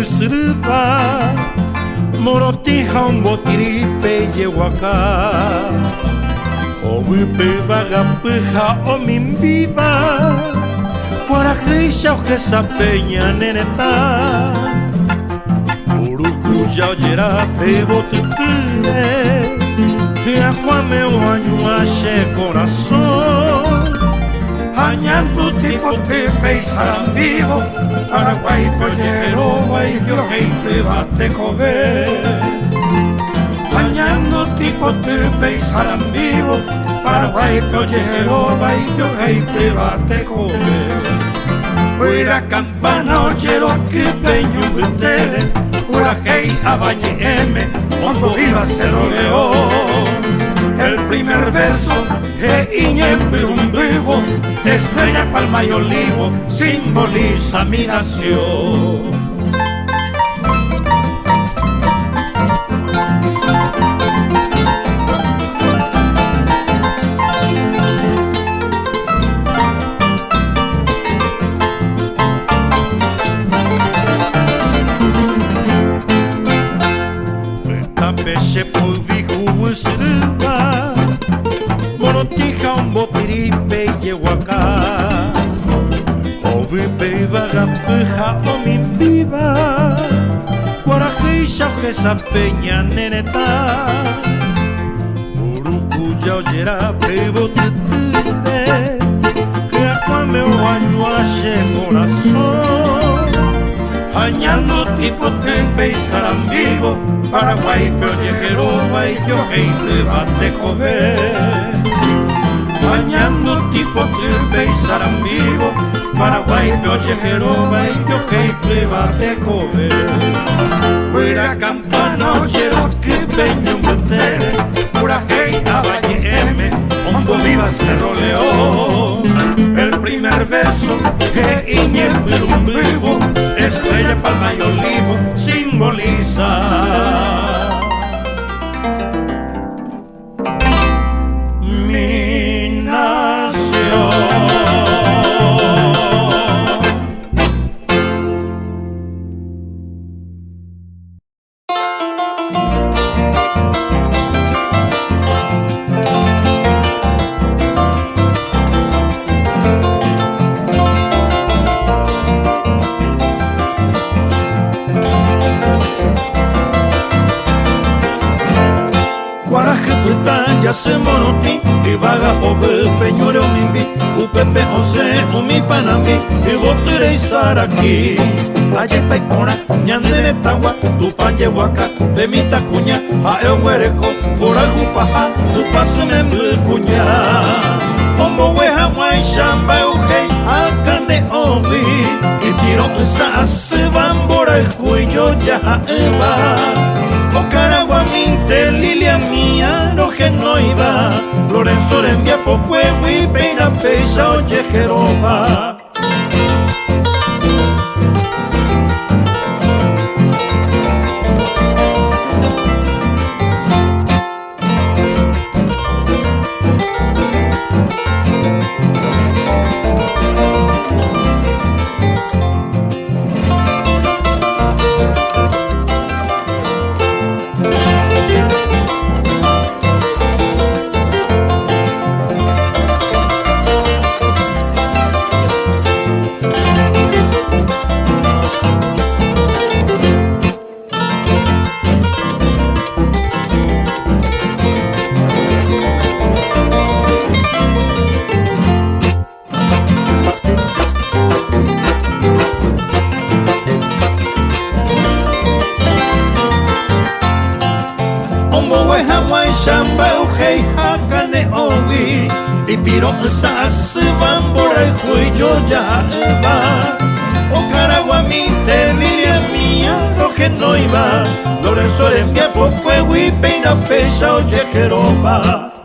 usruva Moroti haumbo tiripe yehuaca Ovipe vagapija o mimbiva Guarajeisha o jesa peña neneta Urucuya oyera pebo tutune Acuame o añuache corazón Añando tipo tepe y sarambivo Paraguay, Pollero, y yo gente bate cover Añando tipo tepe y sarambivo Paraguay, Pollero, y yo gente bate cover Oira campana, oyero que peño ustedes Pura hey, abañe M, cuando viva se rodeó El primer verso, iñempe un vivo Estrella, palma y olivo, simboliza mi nación Peche por vihu usruva Morotija un botiripe yehuaca Ovipe vagapija o mimbiva Guarajeisha o jesa peña neneta Urucuya oyera pebo tutune Que acuame o añuache corazón Añando tipo tempe y sarambivo Paraguay, Pollero, y yo gente bate cover Añando tipo tempe y sarambivo Paraguay, Pollero, y yo gente bate cover Fuera campana, oyero que peño metere Pura hey, abañe M, hondo viva Cerro León El primer verso, iñempe un vivo Estrella, palma y olivo, simboliza mi nación Ya se moroti, y vaga ove, peñore o mimbi, upepe ose, umi panambi, y botere y saraki. Aye pecora, ñandere tagua, tu paye huaca, de mi tacuña, a el huereco, por agupaja, tu pase me cuña. Como hueja guay, shamba eugei, acane obi, y tiro esa se van por el cuello ya eva. O Caragua minte, Lilia mía, no que no iba Lorenzo le envía poco y peina fecha oye Jeroba Shamba ujei hakane ongi y piro sa se van por el cuello ya va o Caragua minte Lilia mía lo que no iba Lorenzo le envía por fuego y peina fecha oye Jeroba